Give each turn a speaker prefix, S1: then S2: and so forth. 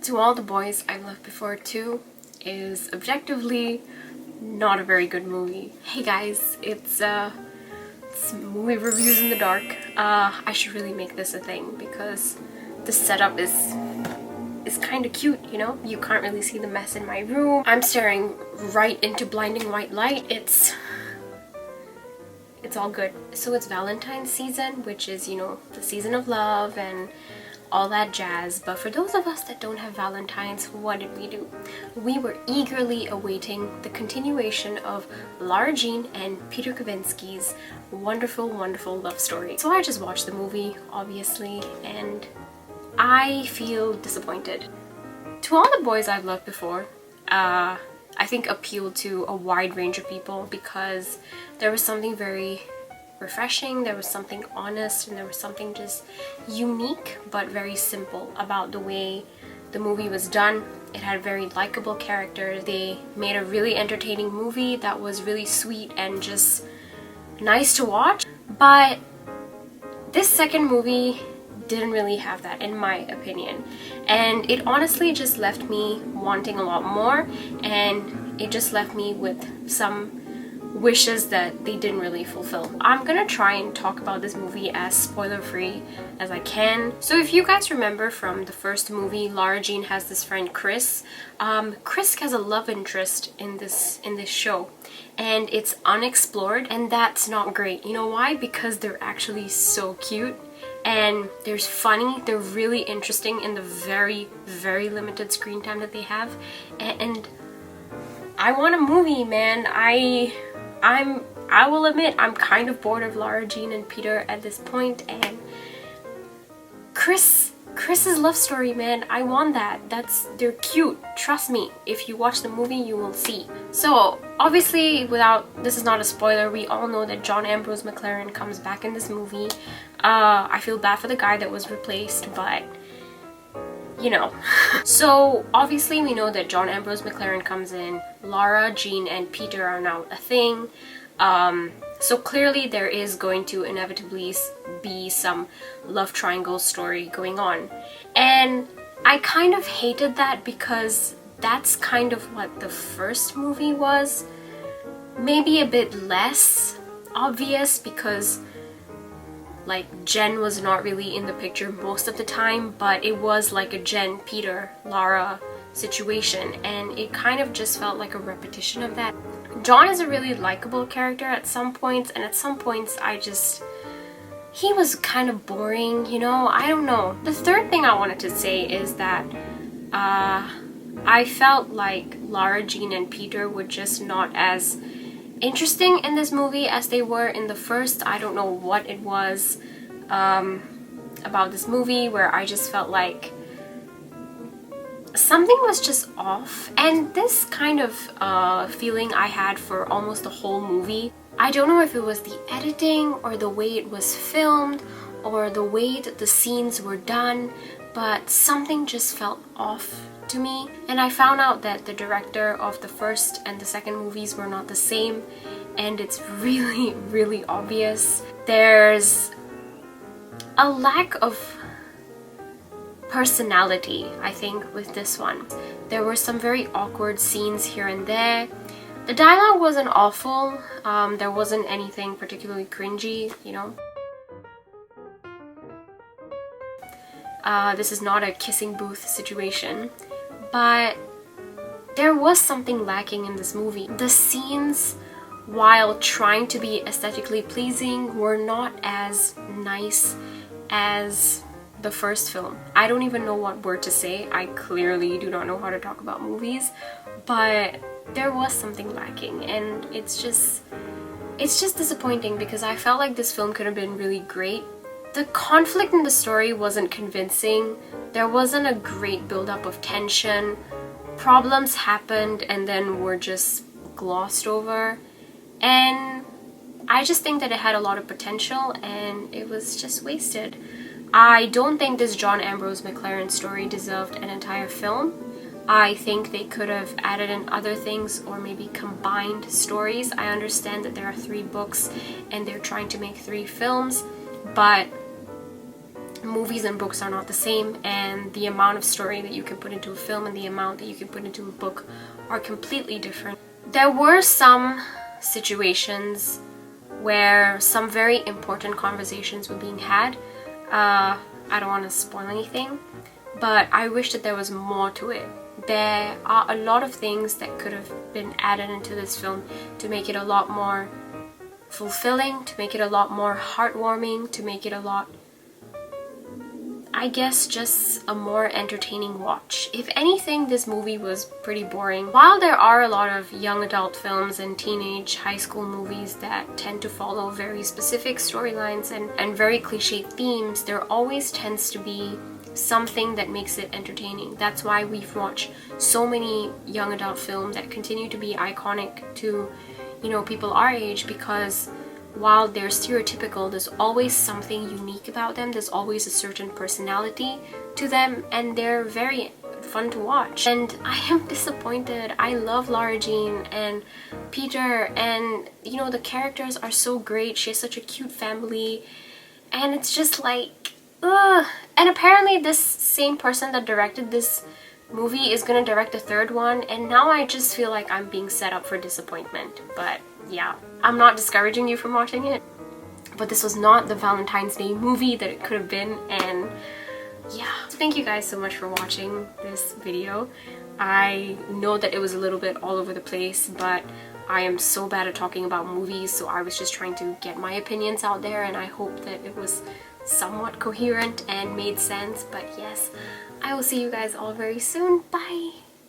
S1: To All the Boys I've Loved Before too is objectively not a very good movie. Hey guys, it's movie reviews in the dark. I should really make this a thing because the setup is kind of cute, you know? You can't really see the mess in my room. I'm staring right into blinding white light. It's all good. So it's Valentine's season, which is, you know, the season of love and all that jazz. But for those of us that don't have Valentine's, what did we do? We were eagerly awaiting the continuation of Lara Jean and Peter Kavinsky's wonderful, wonderful love story. So I just watched the movie, obviously, and I feel disappointed. To All the Boys I've Loved Before, I think appealed to a wide range of people because there was something very refreshing, there was something honest, and there was something just unique but very simple about the way the movie was done. It had very likable characters. They made a really entertaining movie that was really sweet and just nice to watch. But this second movie didn't really have that, in my opinion, and it honestly just left me wanting a lot more, and it just left me with some wishes that they didn't really fulfill. I'm gonna try and talk about this movie as spoiler free as I can. So if you guys remember from the first movie, Lara Jean has this friend Chris. Chris has a love interest in this show, and it's unexplored, and that's not great. You know why? Because they're actually so cute and they're funny, they're really interesting in the very, very limited screen time that they have, and I want a movie, man. I will admit I'm kind of bored of Lara Jean and Peter at this point, and Chris's love story, man, I want that. They're cute. Trust me, if you watch the movie you will see. So obviously, this is not a spoiler, we all know that John Ambrose McLaren comes back in this movie. I feel bad for the guy that was replaced, but you know. So obviously we know that John Ambrose McLaren comes in, Lara, Jean, and Peter are now a thing. So clearly there is going to inevitably be some love triangle story going on. And I kind of hated that because that's kind of what the first movie was. Maybe a bit less obvious because like Jen was not really in the picture most of the time, but it was like a Jen, Peter, Lara situation, and it kind of just felt like a repetition of that. John is a really likable character at some points, and at some points he was kind of boring, you know? I don't know. The third thing I wanted to say is that I felt like Lara Jean and Peter were just not as interesting in this movie as they were in the first. I don't know what it was about this movie where I just felt like something was just off, and this kind of feeling I had for almost the whole movie. I don't know if it was the editing or the way it was filmed or the way that the scenes were done, but something just felt off to me. And I found out that the director of the first and the second movies were not the same, and it's really, really obvious. There's a lack of personality, I think, with this one. There were some very awkward scenes here and there. The dialogue wasn't awful. There wasn't anything particularly cringy, you know. This is not a kissing booth situation, but there was something lacking in this movie. The scenes, while trying to be aesthetically pleasing, were not as nice as the first film. I don't even know what word to say. I clearly do not know how to talk about movies, but there was something lacking, and it's just disappointing because I felt like this film could have been really great. The conflict in the story wasn't convincing. There wasn't a great build-up of tension. Problems happened and then were just glossed over, and I just think that it had a lot of potential and it was just wasted. I don't think this John Ambrose McLaren story deserved an entire film. I think they could have added in other things or maybe combined stories. I understand that there are 3 books and they're trying to make 3 films, but movies and books are not the same, and the amount of story that you can put into a film and the amount that you can put into a book are completely different. There were some situations where some very important conversations were being had. I don't want to spoil anything, but I wish that there was more to it. There are a lot of things that could have been added into this film to make it a lot more fulfilling, to make it a lot more heartwarming, to make it a lot, I guess, just a more entertaining watch. If anything, this movie was pretty boring. While there are a lot of young adult films and teenage high school movies that tend to follow very specific storylines and very cliched themes, there always tends to be something that makes it entertaining. That's why we've watched so many young adult films that continue to be iconic to, you know, people our age, because while they're stereotypical, there's always something unique about them. There's always a certain personality to them, and they're very fun to watch. And I am disappointed. I love Lara Jean and Peter, and you know, the characters are so great. She has such a cute family, and it's just like, ugh. And apparently this same person that directed this movie is gonna direct a third one, and now I just feel like I'm being set up for disappointment. But yeah, I'm not discouraging you from watching it, but this was not the Valentine's Day movie that it could have been. And yeah, thank you guys so much for watching this video. I know that it was a little bit all over the place, but I am so bad at talking about movies, so I was just trying to get my opinions out there, and I hope that it was somewhat coherent and made sense. But yes, I will see you guys all very soon. Bye!